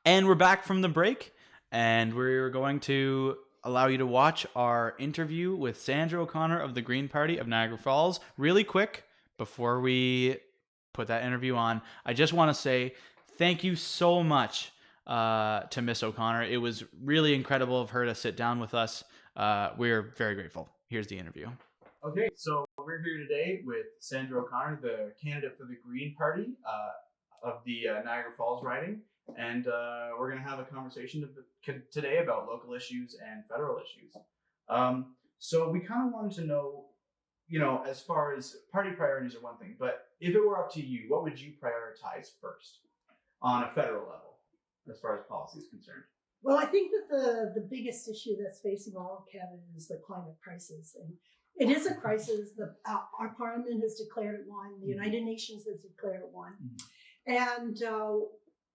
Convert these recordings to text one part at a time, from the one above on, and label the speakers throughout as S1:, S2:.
S1: And we're back from the break, and we're going to allow you to watch our interview with Sandra O'Connor of the Green Party of Niagara Falls. Really quick, before we put that interview on, I just want to say thank you so much to Miss O'Connor. It was really incredible of her to sit down with us. We're very grateful. Here's the interview. Okay, so we're here today with Sandra O'Connor, the candidate for the Green Party of the Niagara Falls riding. And we're going to have a conversation today about local issues and federal issues. So we kind of wanted to know, as far as party priorities are one thing, but if it were up to you, what would you prioritize first on a federal level as far as policy is concerned?
S2: Well, I think that the biggest issue that's facing all of Canada is the climate crisis. And it is a crisis. Our parliament has declared it one. The United Nations has declared it one. And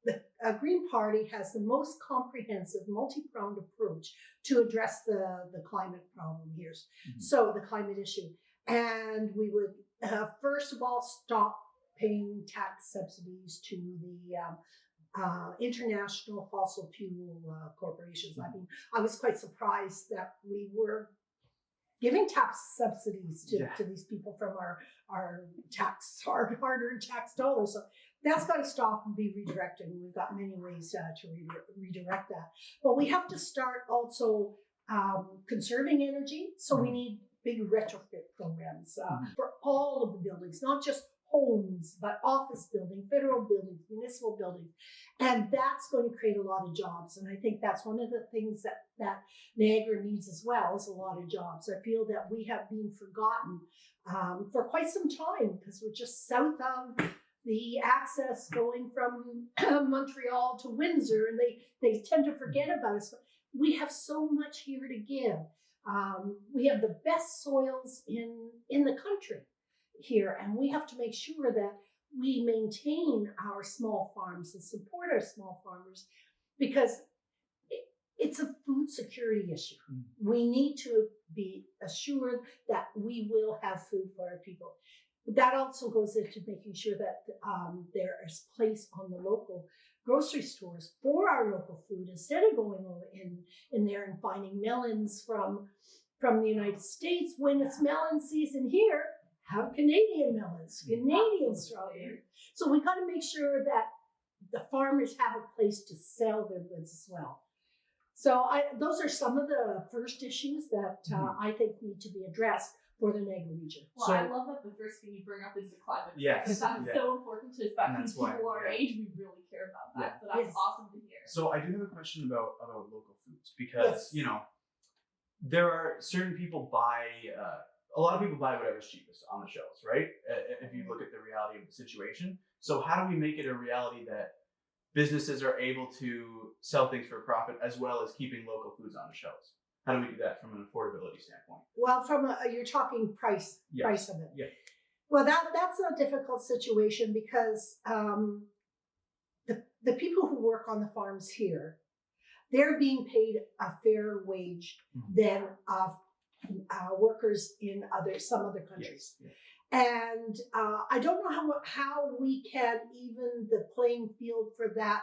S2: the Green Party has the most comprehensive, multi-pronged approach to address the climate problem here. So the climate issue. And we would, first of all, stop paying tax subsidies to the international fossil fuel corporations. I mean, I was quite surprised that we were giving tax subsidies to these people from our hard-earned tax dollars. So that's got to stop and be redirected. And we've got many ways to redirect that. But we have to start also conserving energy. So we need big retrofit programs for all of the buildings, not just homes, but office building, federal buildings, municipal buildings. And that's going to create a lot of jobs. And I think that's one of the things that Niagara needs as well, is a lot of jobs. I feel that we have been forgotten for quite some time because we're just south of the access going from Montreal to Windsor, and they tend to forget about us. But we have so much here to give. We have the best soils in the country here, and we have to make sure that we maintain our small farms and support our small farmers, because it's a food security issue. We need to be assured that we will have food for our people. That also goes into making sure that there is place on the local grocery stores for our local food, instead of going over in there and finding melons from the United States. When it's melon season here, have Canadian melons, Canadian strawberries. So we got to make sure that the farmers have a place to sell their goods as well. So those are some of the first issues that I think need to be addressed for the Niagara region.
S3: Well, I love that the first thing you bring up is the climate. Yes. Because that's so important to us, that people our age, we really care about that. So that's awesome to hear.
S1: So I do have a question about local foods, because, there are certain people a lot of people buy whatever's cheapest on the shelves, right? If you look at the reality of the situation. So how do we make it a reality that businesses are able to sell things for a profit as well as keeping local foods on the shelves? How do we do that from an affordability standpoint?
S2: Well, you're talking price of it.
S1: Yeah.
S2: Well, that's a difficult situation, because the people who work on the farms here, they're being paid a fair wage than workers in some other countries. Yes. And I don't know how we can even the playing field for that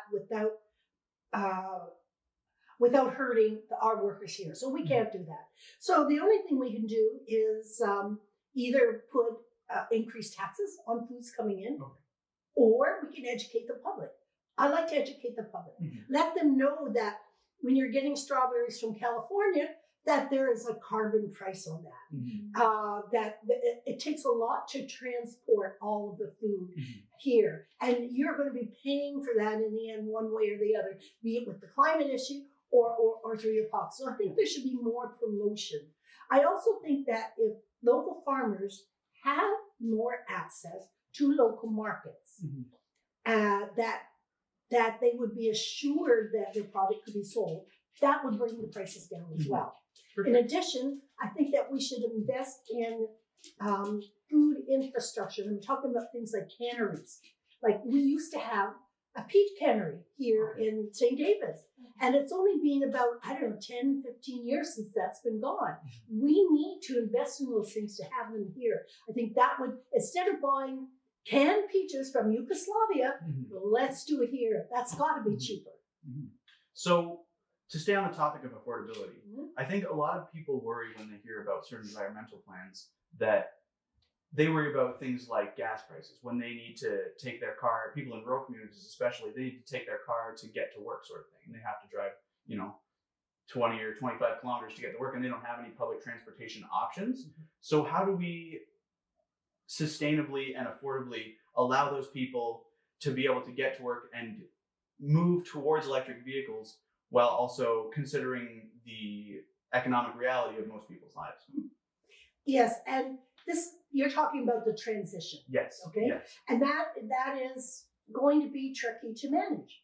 S2: without hurting our workers here. So we can't do that. So the only thing we can do is either put increased taxes on foods coming in, or we can educate the public. I like to educate the public. Let them know that when you're getting strawberries from California, that there is a carbon price on that. That it takes a lot to transport all of the food here. And you're going to be paying for that in the end, one way or the other, be it with the climate issue or through your pocket. So I think there should be more promotion. I also think that if local farmers have more access to local markets, that they would be assured that their product could be sold, that would bring the prices down as well. In addition, I think that we should invest in food infrastructure. I'm talking about things like canneries. Like we used to have a peach cannery here in St. David's, and it's only been about, 10, 15 years since that's been gone. We need to invest in those things to have them here. I think that would, instead of buying canned peaches from Yugoslavia, let's do it here. That's got to be cheaper.
S1: Mm-hmm. So to stay on the topic of affordability, I think a lot of people worry when they hear about certain environmental plans that they worry about things like gas prices when they need to take their car. People in rural communities, especially, they need to take their car to get to work, sort of thing. And they have to drive, 20 or 25 kilometers to get to work, and they don't have any public transportation options. So how do we sustainably and affordably allow those people to be able to get to work and move towards electric vehicles while also considering the economic reality of most people's lives?
S2: Yes, and this, you're talking about the transition.
S1: Yes.
S2: Okay.
S1: Yes.
S2: And that is going to be tricky to manage.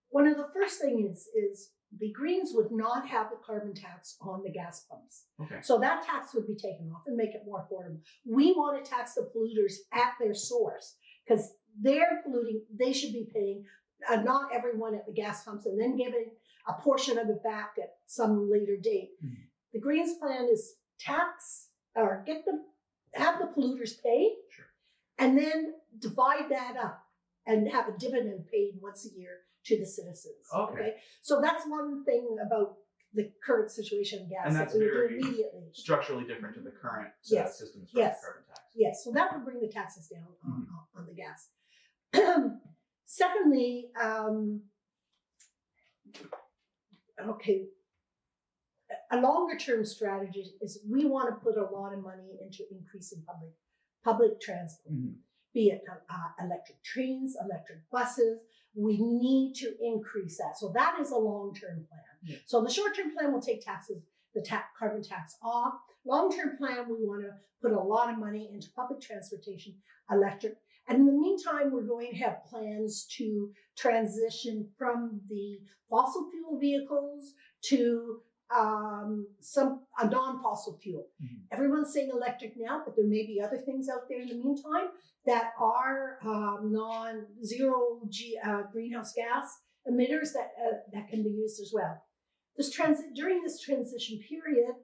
S2: One of the first things is the Greens would not have the carbon tax on the gas pumps.
S1: Okay.
S2: So that tax would be taken off and make it more affordable. We want to tax the polluters at their source because they're polluting. They should be paying, not everyone at the gas pumps, and then giving a portion of it back at some later date. The Greens plan is tax or have the polluters pay, and then divide that up and have a dividend paid once a year to the citizens. Okay. So that's one thing about the current situation in gas
S1: and that's
S2: that we would
S1: very
S2: do immediately.
S1: Structurally different to the current systems for carbon tax.
S2: Yes, so that would bring the taxes down on the gas. Secondly, a longer term strategy is we want to put a lot of money into increasing public transport, be it electric trains, electric buses. We need to increase that. So that is a long-term plan. So the short-term plan will take the carbon tax off. Long-term plan, we want to put a lot of money into public transportation, electric. And in the meantime, we're going to have plans to transition from the fossil fuel vehicles to a non-fossil fuel. Everyone's saying electric now, but there may be other things out there in the meantime that are non-zero greenhouse gas emitters that can be used as well. During this transition period,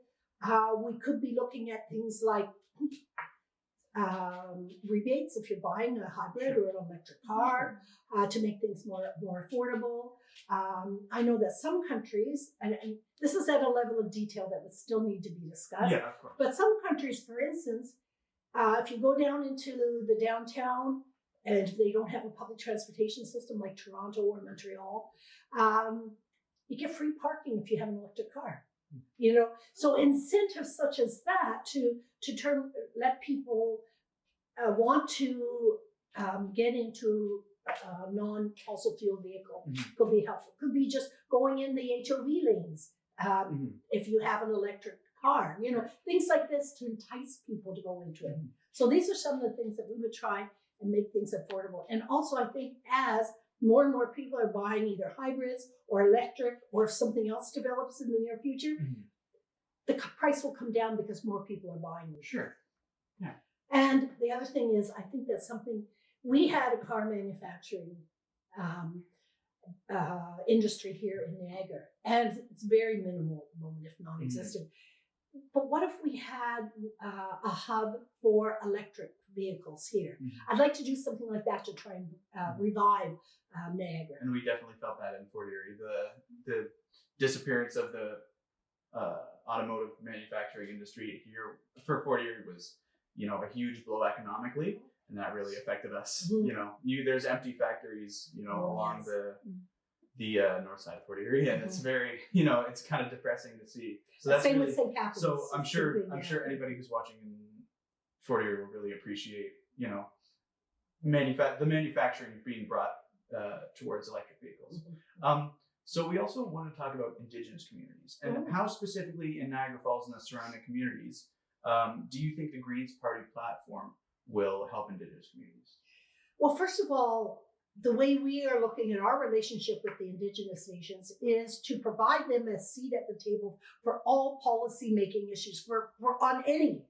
S2: we could be looking at things like rebates if you're buying a hybrid or an electric car to make things more affordable. I know that some countries, and this is at a level of detail that would still need to be discussed,
S1: of course.
S2: But some countries, for instance, if you go down into the downtown and if they don't have a public transportation system like Toronto or Montreal, you get free parking if you have an electric car. So incentives such as that to let people want to get into a non-fossil fuel vehicle could be helpful. Could be just going in the HOV lanes if you have an electric car. Things like this to entice people to go into it. So these are some of the things that we would try and make things affordable. And also, I think as more and more people are buying either hybrids or electric, or if something else develops in the near future, the price will come down because more people are buying them.
S1: Sure. Yeah.
S2: And the other thing is, I think that's something, we had a car manufacturing industry here in Niagara, and it's very minimal at the moment, if non-existent. But what if we had a hub for electric vehicles here? I'd like to do something like that to try and revive Niagara.
S1: And we definitely felt that in Fort Erie. The disappearance of the automotive manufacturing industry here for Fort Erie was, a huge blow economically, and that really affected us. There's empty factories, along the north side of Fort Erie, and it's very, it's kind of depressing to see. So that's
S2: same
S1: really,
S2: with St. Catharines.
S1: So I'm sure anybody who's watching in Fort Erie will really appreciate, the manufacturing being brought towards electric vehicles. So we also want to talk about Indigenous communities and how specifically in Niagara Falls and the surrounding communities do you think the Greens Party platform will help Indigenous communities?
S2: Well, first of all, the way we are looking at our relationship with the Indigenous nations is to provide them a seat at the table for all policy making issues for on any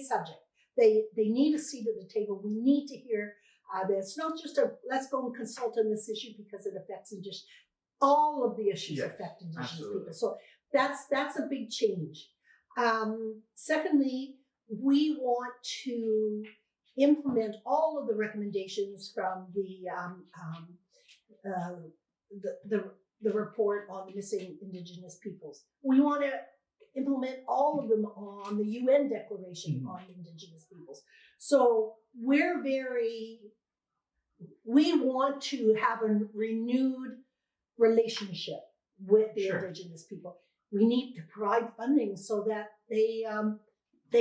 S2: subject. They need a seat at the table. We need to hear that it's not just let's go and consult on this issue because it affects Indigenous. All of the issues affect Indigenous people. So that's a big change. Secondly, we want to implement all of the recommendations from the the report on missing Indigenous peoples. We want to implement all of them on the UN Declaration on Indigenous peoples. So we want to have a renewed relationship with the Indigenous people. We need to provide funding so that they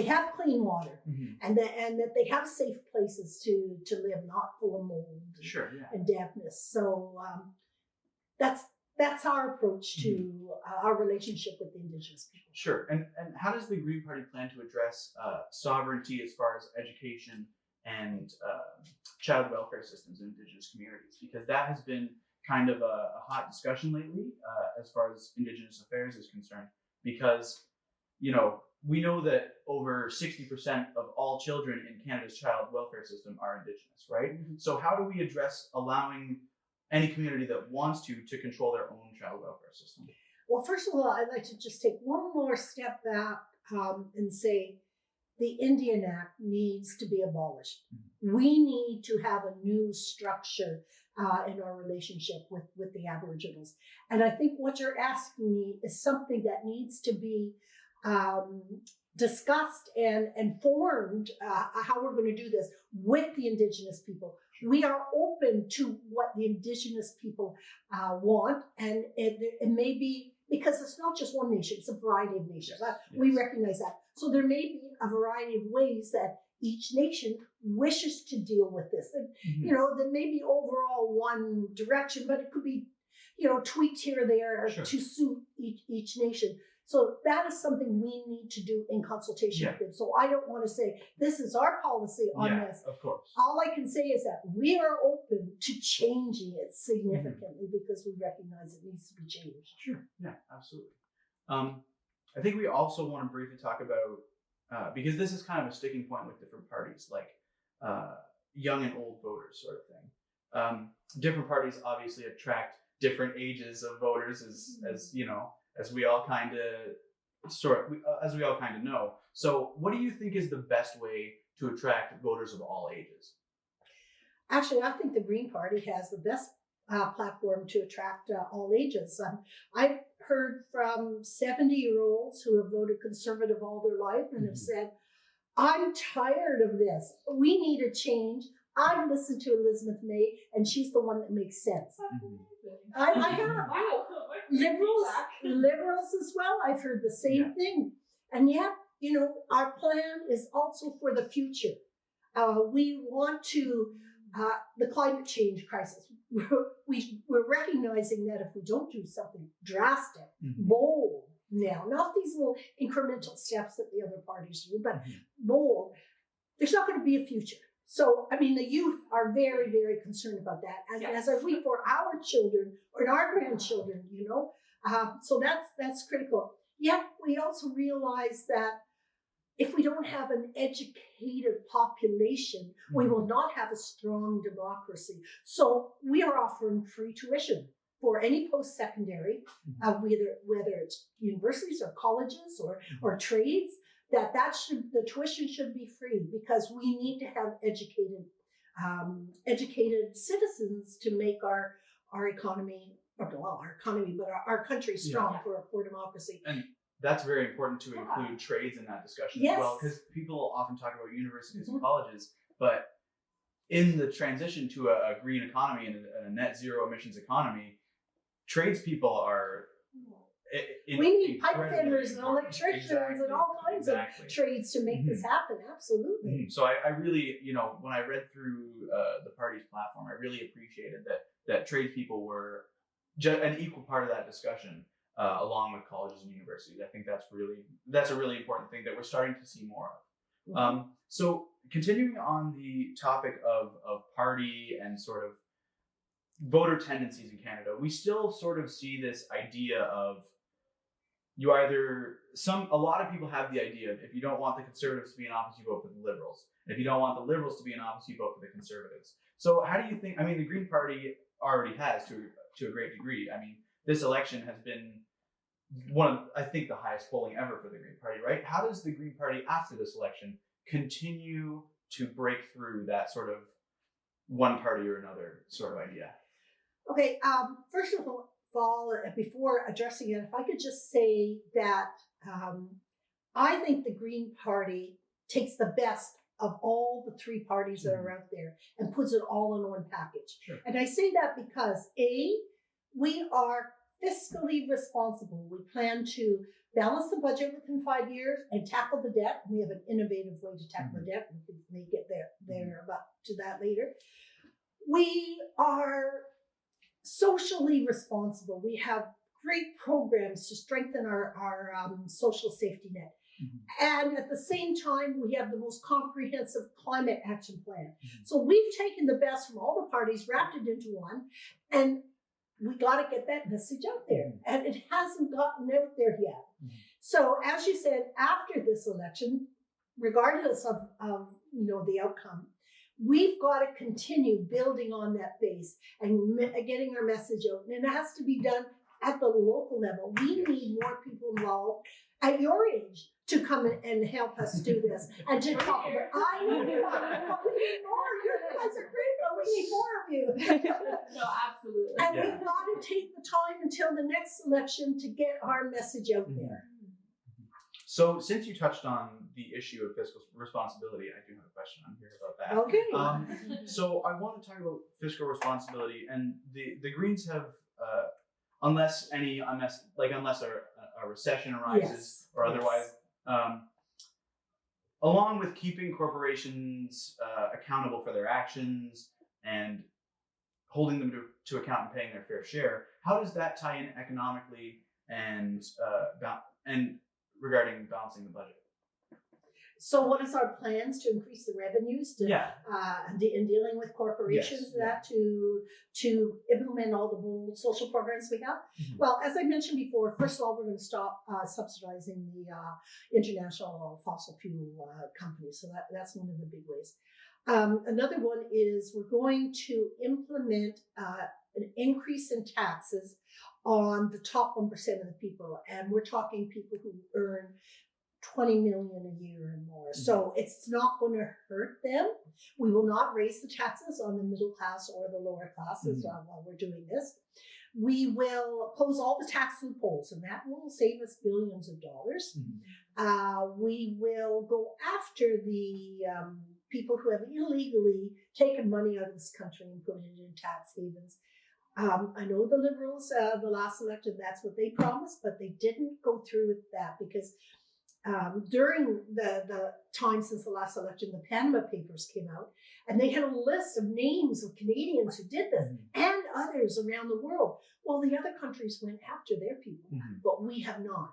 S2: have clean water and that they have safe places to live, not full of mold and dampness. So that's our approach to our relationship with the Indigenous people.
S1: Sure. And how does the Green Party plan to address sovereignty as far as education and child welfare systems in Indigenous communities? Because that has been kind of a hot discussion lately as far as Indigenous affairs is concerned. Because, we know that over 60% of all children in Canada's child welfare system are Indigenous, right? So how do we address allowing any community that wants to control their own child welfare system?
S2: Well, first of all, I'd like to just take one more step back and say the Indian Act needs to be abolished. We need to have a new structure in our relationship with the Aboriginals. And I think what you're asking me is something that needs to be discussed and formed, how we're going to do this with the Indigenous people. We are open to what the Indigenous people want, and it may be, because it's not just one nation, it's a variety of nations. We recognize that. So there may be a variety of ways that each nation wishes to deal with this. And, there may be overall one direction, but it could be, tweaked here or there to suit each nation. So that is something we need to do in consultation with them. So I don't want to say, this is our policy on this.
S1: Of course.
S2: All I can say is that we are open to changing it significantly because we recognize it needs to be changed.
S1: Sure. Yeah, absolutely. I think we also want to briefly talk about, because this is kind of a sticking point with different parties, like young and old voters sort of thing. Different parties obviously attract different ages of voters as we all kind of know. So what do you think is the best way to attract voters of all ages?
S2: Actually, I think the Green Party has the best platform to attract all ages. I've heard from 70-year-olds who have voted Conservative all their life and have said, I'm tired of this. We need a change. I've listened to Elizabeth May, and she's the one that makes sense. I have. Liberals as well. I've heard the same thing. And yet, our plan is also for the future. We want to, the climate change crisis. We're recognizing that if we don't do something drastic, bold now, not these little incremental steps that the other parties do, but bold, there's not going to be a future. So, the youth are very, very concerned about that, as are we for our children or our grandchildren, so that's critical. Yet we also realize that if we don't have an educated population, we will not have a strong democracy. So we are offering free tuition for any post-secondary, whether it's universities or colleges or trades. The tuition should be free because we need to have educated citizens to make our economy, but our country strong for democracy.
S1: And that's very important to include trades in that discussion as well, because people often talk about universities and colleges, but in the transition to a green economy and a net zero emissions economy, tradespeople are
S2: we need pipe fitters and electricians and all kinds of trades to make this happen. Absolutely.
S1: So I really, when I read through the party's platform, I really appreciated that tradespeople were an equal part of that discussion, along with colleges and universities. I think that's a really important thing that we're starting to see more of. So continuing on the topic of party and sort of voter tendencies in Canada, we still sort of see this idea of a lot of people have the idea of, if you don't want the Conservatives to be in office, you vote for the Liberals. If you don't want the Liberals to be in office, you vote for the Conservatives. So how do you think, the Green Party already has to a great degree. This election has been one of, I think, the highest polling ever for the Green Party, right? How does the Green Party after this election continue to break through that sort of one party or another sort of idea?
S2: Okay, before addressing it, if I could just say that I think the Green Party takes the best of all the three parties that are out there and puts it all in one package.
S1: Sure.
S2: And I say that because we are fiscally responsible. We plan to balance the budget within 5 years and tackle the debt. We have an innovative way to tackle the debt. We can get there, but to that later. We are socially responsible. We have great programs to strengthen our social safety net. And at the same time, we have the most comprehensive climate action plan. So we've taken the best from all the parties, wrapped it into one, and we got to get that message out there. And it hasn't gotten out there yet. So as you said, after this election, regardless of the outcome, we've got to continue building on that base and getting our message out. And it has to be done at the local level. We need more people involved at your age to come in and help us do this and to talk about. I know, but we need more. You guys are great, but we need more of you.
S3: No, absolutely.
S2: And we've got to take the time until the next election to get our message out there.
S1: So, since you touched on the issue of fiscal responsibility, I do have a question on here about that.
S2: Okay.
S1: So, I want to talk about fiscal responsibility, and the Greens have, unless a recession arises or otherwise, along with keeping corporations accountable for their actions and holding them to account and paying their fair share, how does that tie in economically and regarding balancing the budget?
S2: So what is our plans to increase the revenues in dealing with corporations to implement all the bold social programs we have? Well, as I mentioned before, first of all, we're going to stop subsidizing the international fossil fuel companies. So that's one of the big ways. Another one is we're going to implement an increase in taxes on the top 1% of the people. And we're talking people who earn 20 million a year and more. So it's not going to hurt them. We will not raise the taxes on the middle class or the lower classes while we're doing this. We will close all the tax loopholes, and that will save us billions of dollars. We will go after the people who have illegally taken money out of this country and put it in tax havens. I know the Liberals, the last election, that's what they promised, but they didn't go through with that because during the time since the last election, the Panama Papers came out, and they had a list of names of Canadians who did this and others around the world. Well, the other countries went after their people, but we have not.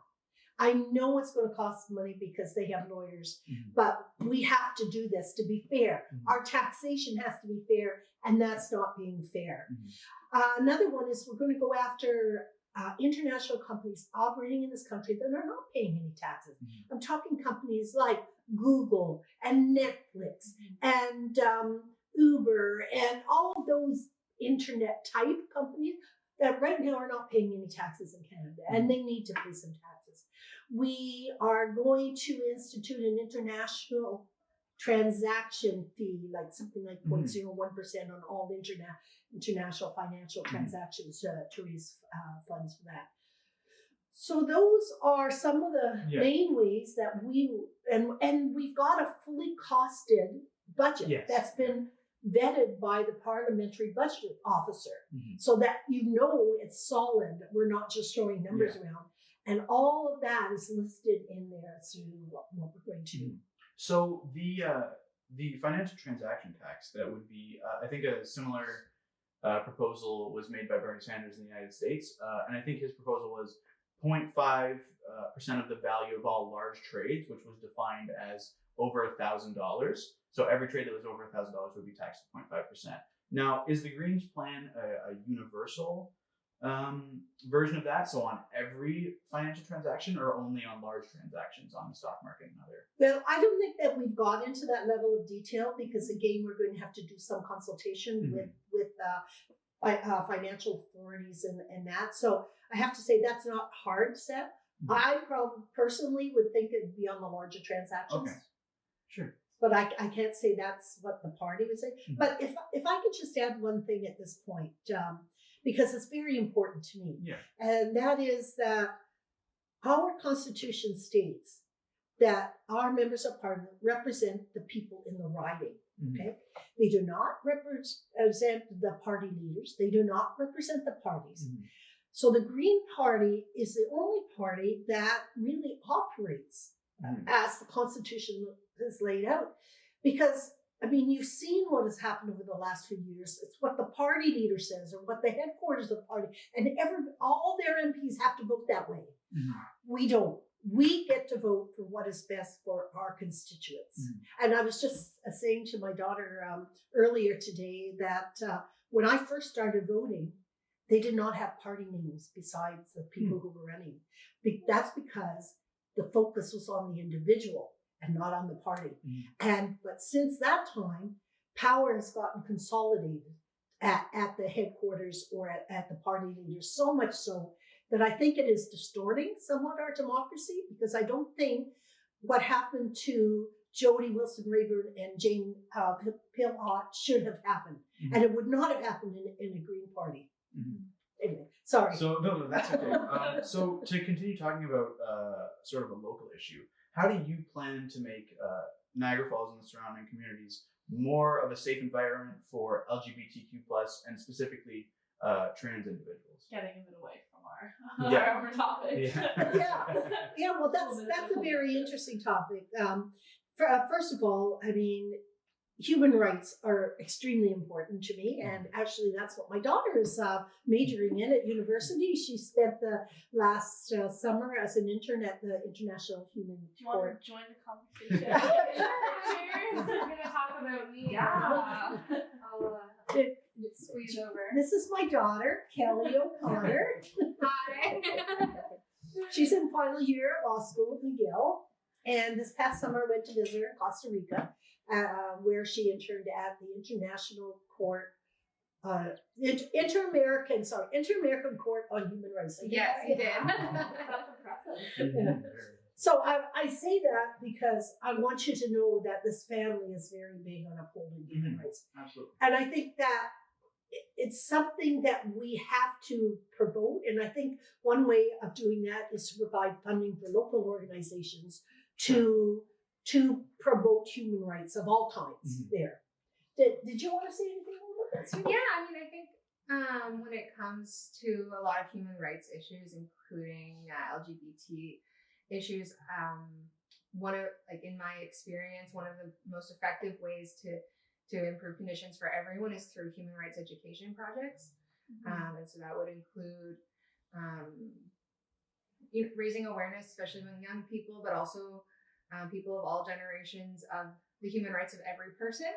S2: I know it's going to cost money because they have lawyers, but we have to do this to be fair. Our taxation has to be fair, and that's not being fair. Another one is we're going to go after international companies operating in this country that are not paying any taxes. I'm talking companies like Google and Netflix and Uber and all of those internet type companies that right now are not paying any taxes in Canada, and they need to pay some taxes. We are going to institute an international transaction fee, like something like 0.01% on all international financial transactions to raise funds for that. So those are some of the main ways that and we've got a fully costed budget that's been vetted by the parliamentary budget officer, so that it's solid. We're not just throwing numbers around, and all of that is listed in there through what we're going to do.
S1: So the financial transaction tax, that would be, I think a similar proposal was made by Bernie Sanders in the United States, and I think his proposal was 0.5% of the value of all large trades, which was defined as over $1,000. So every trade that was over $1,000 would be taxed at 0.5%. Now, is the Greens' plan a universal version of that? So on every financial transaction, or only on large transactions on the stock market and other?
S2: Well, I don't think that we've got into that level of detail because, again, we're going to have to do some consultation with financial authorities and that. So I have to say that's not hard set. I probably personally would think it'd be on the larger transactions.
S1: Okay, sure.
S2: But I can't say that's what the party would say. But if I could just add one thing at this point, because it's very important to me.
S1: Yeah.
S2: And that is that our Constitution states that our members of Parliament represent the people in the riding. Okay, they do not represent the party leaders. They do not represent the parties. So the Green Party is the only party that really operates as the Constitution has laid out. Because, I mean, you've seen what has happened over the last few years. It's what the party leader says or what the headquarters of the party, and all their MPs have to vote that way. We don't. We get to vote for what is best for our constituents. And I was just saying to my daughter earlier today that when I first started voting, they did not have party names besides the people who were running. That's because the focus was on the individual and not on the party. But since that time, power has gotten consolidated at the headquarters or at the party leaders, so much so that I think it is distorting somewhat our democracy, because I don't think what happened to Jody Wilson-Rayburn and Jane Pilhott should have happened. And it would not have happened in a Green Party. Anyway, sorry.
S1: So, no, that's okay. So to continue talking about sort of a local issue, how do you plan to make Niagara Falls and the surrounding communities more of a safe environment for LGBTQ plus and specifically trans individuals?
S3: Getting a bit away from our topic.
S2: Yeah. Well, that's a very interesting topic. First of all, I mean, human rights are extremely important to me, and actually, that's what my daughter is majoring in at university. She spent the last summer as an intern at the International Human Court.
S3: Do you want to join the conversation? We're going to talk about me. Yeah. Squeeze over.
S2: This is my daughter, Kelly O'Connor.
S3: Hi.
S2: She's in final year of law school at McGill, and this past summer went to visit her in Costa Rica, where she interned at the International Court, Inter-American Court on Human Rights.
S3: Yes, you did. That's impressive.
S2: So I say that because I want you to know that this family is very big on upholding human rights.
S1: Absolutely.
S2: And I think that it's something that we have to promote. And I think one way of doing that is to provide funding for local organizations to promote human rights of all kinds there. Did you want to say anything about that?
S4: Yeah, I mean, I think when it comes to a lot of human rights issues, including LGBT issues, in my experience, one of the most effective ways to improve conditions for everyone is through human rights education projects. And so that would include raising awareness, especially among young people, but also people of all generations, of the human rights of every person,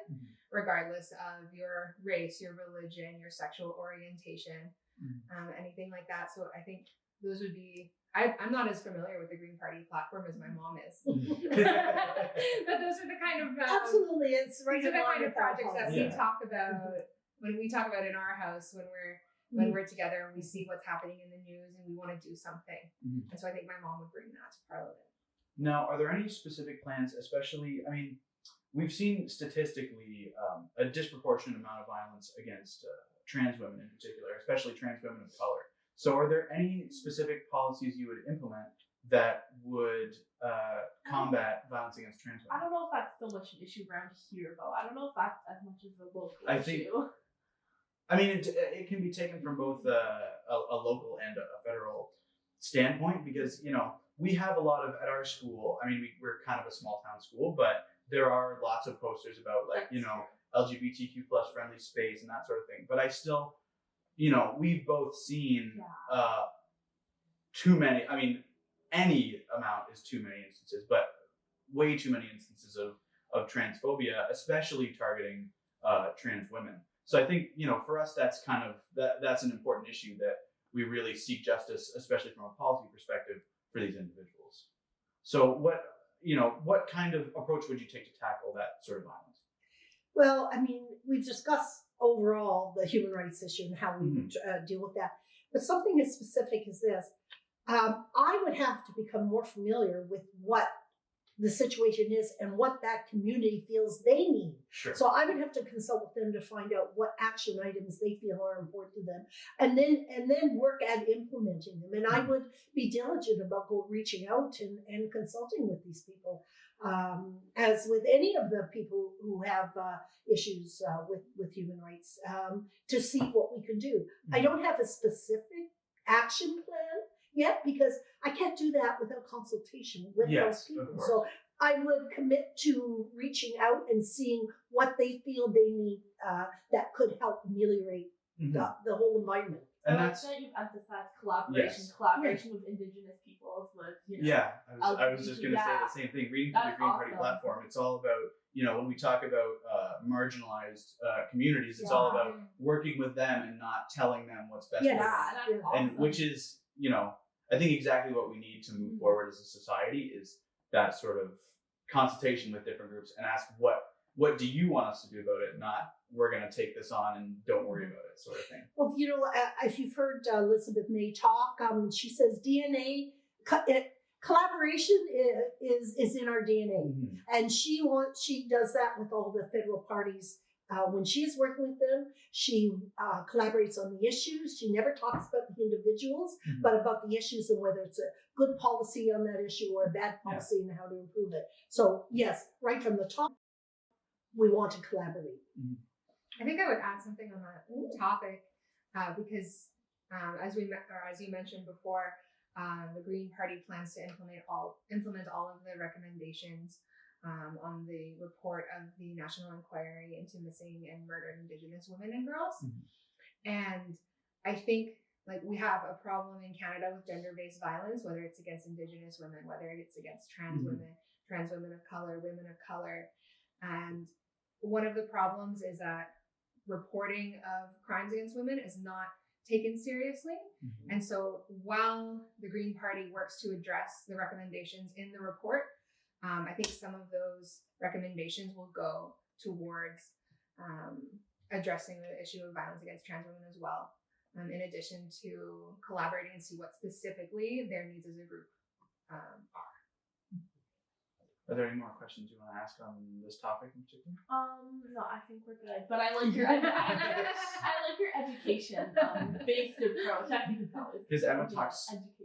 S4: regardless of your race, your religion, your sexual orientation, anything like that. So I think those would be, I'm not as familiar with the Green Party platform as my mom is. But those are the kind of
S2: absolutely, it's right.
S4: These are the kind of projects that we talk about when we talk about in our house when we're together and we see what's happening in the news and we want to do something. And so I think my mom would bring that to Parliament.
S1: Now, are there any specific plans, especially, I mean, we've seen statistically a disproportionate amount of violence against trans women in particular, especially trans women of color. So are there any specific policies you would implement that would combat violence against trans women?
S3: I don't know if that's so much an issue around here, though. I don't know if that's as much as a local issue.
S1: I mean, it can be taken from both a local and a federal standpoint, because, you know, we have a lot of, at our school, I mean, we're kind of a small town school, but there are lots of posters about, like, you know, LGBTQ plus friendly space and that sort of thing. But I still, you know, we've both seen too many, I mean, any amount is too many instances, but way too many instances of transphobia, especially targeting trans women. So I think, you know, for us, that's kind of, that's an important issue that we really seek justice, especially from a policy perspective, for these individuals. So what kind of approach would you take to tackle that sort of violence?
S2: Well, I mean, we've discussed overall the human rights issue and how we would deal with that. But something as specific as this, I would have to become more familiar with what the situation is and what that community feels they need.
S1: Sure.
S2: So I would have to consult with them to find out what action items they feel are important to them, and then work at implementing them. And I would be diligent about reaching out and consulting with these people, as with any of the people who have issues with human rights, to see what we can do. I don't have a specific action plan yet because I can't do that without consultation with those people. So I would commit to reaching out and seeing what they feel they need that could help ameliorate the whole environment.
S3: And that's that you've emphasized collaboration with Indigenous peoples, with
S1: I was just going to say the same thing. Reading through the Green Party platform, it's all about when we talk about marginalized communities, it's all about working with them and not telling them what's best for them.
S3: That's awesome.
S1: And which is I think exactly what we need to move forward as a society is that sort of consultation with different groups and ask what do you want us to do about it, not we're going to take this on and don't worry about it sort of thing.
S2: Well, if you've heard Elizabeth May talk, she says DNA collaboration is in our DNA, and she does that with all the federal parties. When she is working with them, she collaborates on the issues. She never talks about the individuals, but about the issues and whether it's a good policy on that issue or a bad policy and how to improve it. So yes, right from the top, we want to collaborate.
S4: I think I would add something on that topic because as you mentioned before, the Green Party plans to implement all of the recommendations on the report of the National Inquiry into Missing and Murdered Indigenous Women and Girls. And I think we have a problem in Canada with gender-based violence, whether it's against Indigenous women, whether it's against trans women, trans women of color, women of color. And one of the problems is that reporting of crimes against women is not taken seriously. And so while the Green Party works to address the recommendations in the report, I think some of those recommendations will go towards addressing the issue of violence against trans women as well, in addition to collaborating and see what specifically their needs as a group are.
S1: Are there any more questions you want to ask on this topic in particular?
S3: No, I think we're good. But I like your education based approach. I think
S1: because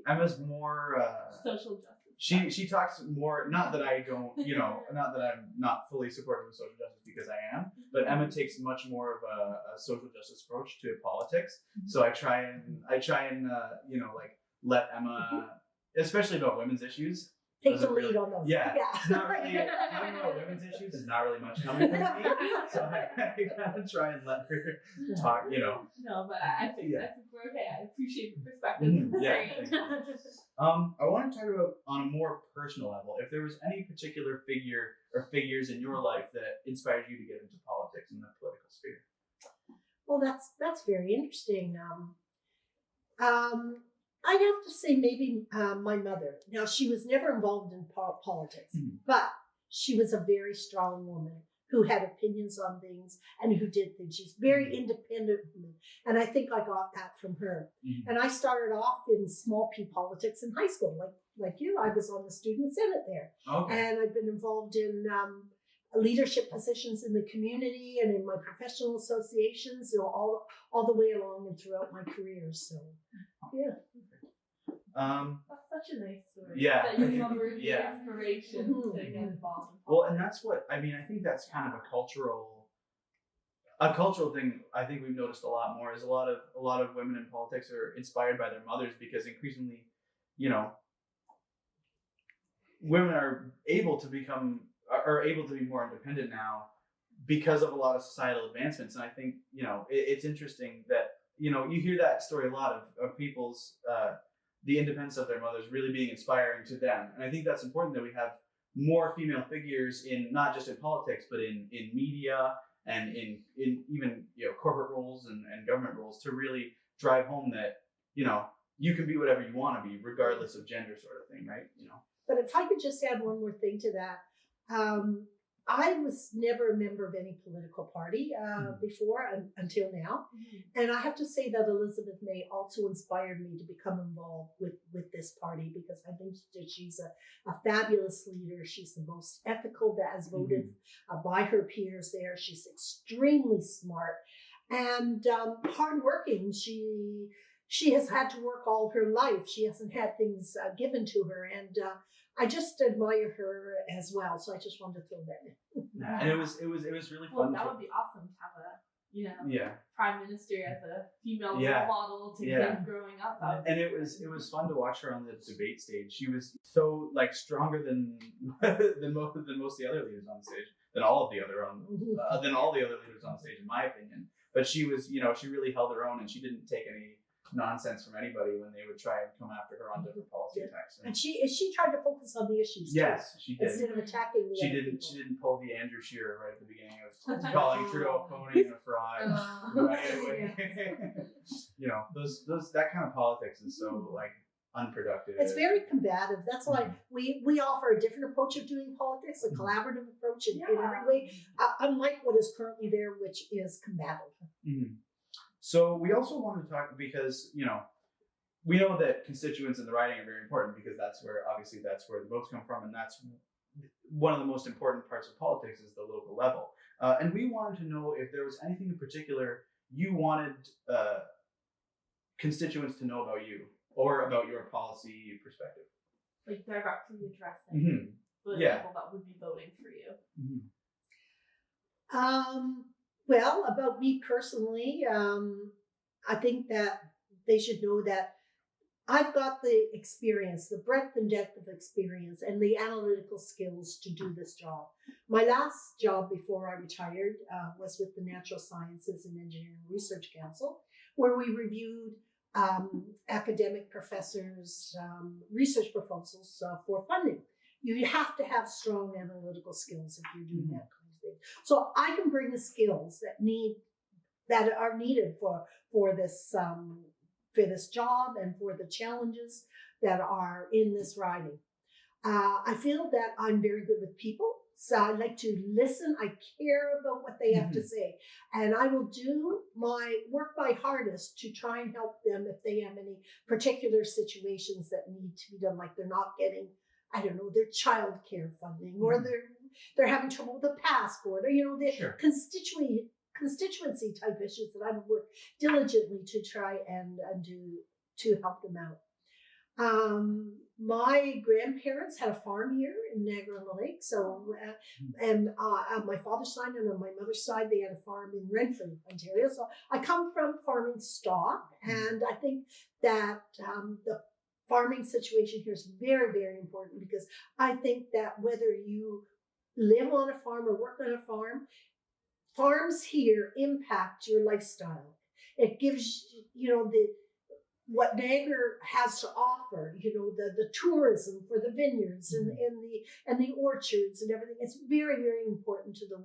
S1: Emma's more
S3: social justice.
S1: She talks more. Not that I don't, not that I'm not fully supportive of social justice because I am, but Emma takes much more of a social justice approach to politics. So I try and let Emma, especially about women's issues.
S2: Take the lead on those.
S1: Yeah. It's not really talking about women's issues. There's not really much coming from me, so I gotta try and let her talk.
S3: No, but I think we're okay. I appreciate the perspective.
S1: I want to talk about on a more personal level. If there was any particular figure or figures in your life that inspired you to get into politics in the political sphere.
S2: Well, that's very interesting. I'd have to say maybe my mother. Now, she was never involved in politics, but she was a very strong woman who had opinions on things and who did things. She's very independent woman, and I think I got that from her. And I started off in small P politics in high school, like you. I was on the student senate there, and I've been involved in leadership positions in the community and in my professional associations, all the way along and throughout my career. So, yeah.
S3: That's such a nice story.
S1: Yeah.
S3: That you remember the inspiration to get involved.
S1: Well, and that's what I mean. I think that's kind of a cultural thing. I think we've noticed a lot more is a lot of women in politics are inspired by their mothers because increasingly, women are able to be more independent now because of a lot of societal advancements. And I think it's interesting that you hear that story a lot of people's the independence of their mothers really being inspiring to them. And I think that's important that we have more female figures in not just in politics, but in media and in even corporate roles and government roles to really drive home that you can be whatever you want to be regardless of gender, sort of thing, right?
S2: But if I could just add one more thing to that, I was never a member of any political party before until now. And I have to say that Elizabeth May also inspired me to become involved with this party, because I think that she's a fabulous leader. She's the most ethical that has voted by her peers there. She's extremely smart and hardworking. She has had to work all her life. She hasn't had things given to her. And I just admire her as well. So I just wanted to throw that in.
S1: Yeah, and it was really fun.
S3: Well, that would be awesome to have a prime minister as a female role model to kids growing up.
S1: And it was fun to watch her on the debate stage. She was so like stronger than most of the other leaders on the stage, than all the other leaders on stage, in my opinion. But she was, she really held her own, and she didn't take any nonsense from anybody when they would try and come after her on different policy attacks.
S2: And she tried to focus on the issues.
S1: Yes,
S2: too,
S1: she did.
S2: Instead of attacking the other people.
S1: She didn't pull the Andrew Shearer right at the beginning of calling Trudeau a phony and a fraud. Right away. Those that kind of politics is so like unproductive.
S2: It's very combative. That's why we offer a different approach of doing politics, a collaborative approach in every way, unlike what is currently there, which is combative.
S1: So we also want to talk, because we know that constituents in the riding are very important, because that's where the votes come from, and that's one of the most important parts of politics is the local level. And we wanted to know if there was anything in particular you wanted constituents to know about you or about your policy perspective.
S3: Like directly addressing the people that would be voting for you.
S2: Well, about me personally, I think that they should know that I've got the experience, the breadth and depth of experience, and the analytical skills to do this job. My last job before I retired was with the Natural Sciences and Engineering Research Council, where we reviewed academic professors' research proposals for funding. You have to have strong analytical skills if you're doing that kind of thing. So I can bring the skills that are needed for this job and for the challenges that are in this riding. I feel that I'm very good with people. So I like to listen. I care about what they have to say. And I will work my hardest to try and help them if they have any particular situations that need to be done, like they're not getting, I don't know, their child care funding, or they're having trouble with a passport, or, the constituency type issues that I would work diligently to try and do to help them out. My grandparents had a farm here in Niagara-on-the-Lake. So, on my father's side and on my mother's side, they had a farm in Renfrew, Ontario. So I come from farming stock, and I think that the farming situation here is very, very important, because I think that whether you live on a farm or work on a farm, farms here impact your lifestyle. It gives what Niagara has to offer, the tourism for the vineyards and the orchards and everything. It's very, very important to the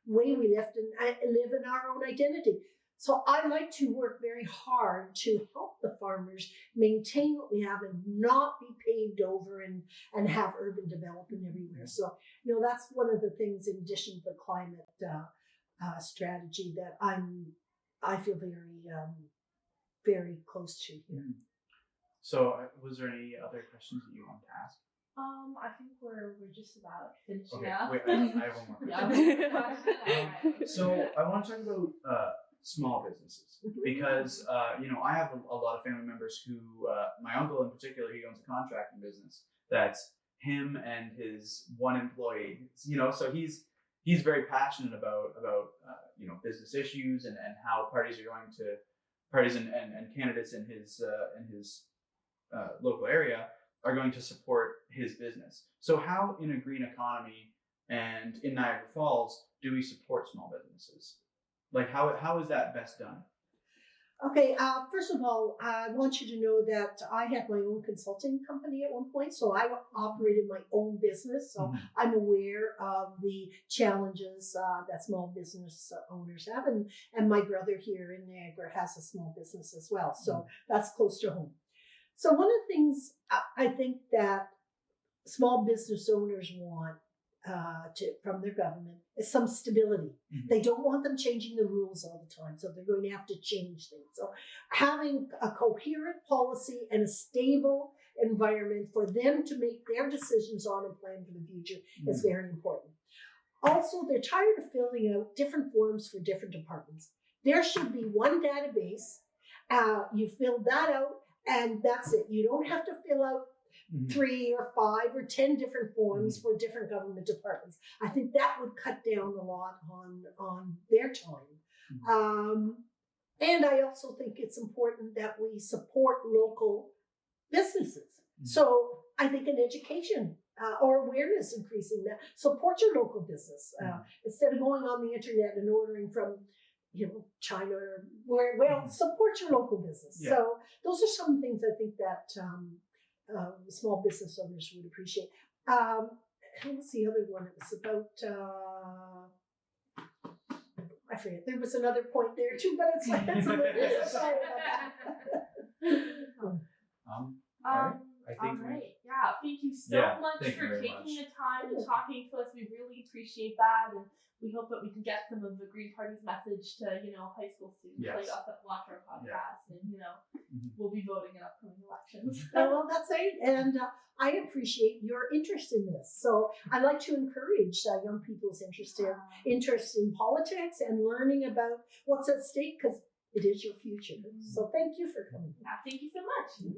S2: way we live in our own identity. So I like to work very hard to help the farmers maintain what we have and not be paved over and have urban development everywhere. So, that's one of the things, in addition to the climate strategy, that I feel very, very close to here.
S1: So was there any other questions that you want to ask?
S3: I think we're just about finishing
S1: Okay,
S3: up.
S1: wait, I have one more question. So I want to talk about small businesses, because I have a lot of family members who, my uncle in particular, he owns a contracting business that's him and his one employee. So he's very passionate about business issues and how parties and candidates in his local area are going to support his business. So how, in a green economy and in Niagara Falls, do we support small businesses? Like how is that best done?
S2: Okay, first of all, I want you to know that I had my own consulting company at one point, so I operated my own business. So I'm aware of the challenges that small business owners have, and my brother here in Niagara has a small business as well. So that's close to home. So one of the things I think that small business owners want from their government is some stability. They don't want them changing the rules all the time, so they're going to have to change things. So having a coherent policy and a stable environment for them to make their decisions on and plan for the future is very important. Also, they're tired of filling out different forms for different departments. There should be one database. You fill that out, and that's it. You don't have to fill out 3 or 5 or 10 different forms for different government departments. I think that would cut down a lot on their time. And I also think it's important that we support local businesses. So I think an education or awareness increasing that. Support your local business instead of going on the internet and ordering from China or where. Well, support your local business. Yeah. So those are some things I think that small business owners would appreciate. What's the other one? It was about. I forget. There was another point there too, but it's like that's a little sorry about that.
S3: I think all right. Yeah. Thank you so much for taking the time and talking to us. We really appreciate that, and we hope that we can get some of the Green Party's message to high school students like us that watch our podcast, and we'll be voting in upcoming elections.
S2: Well, that's it, and I appreciate your interest in this. So I like to encourage young people's interest in politics and learning about what's at stake because it is your future. So thank you for coming.
S3: Yeah, thank you so much.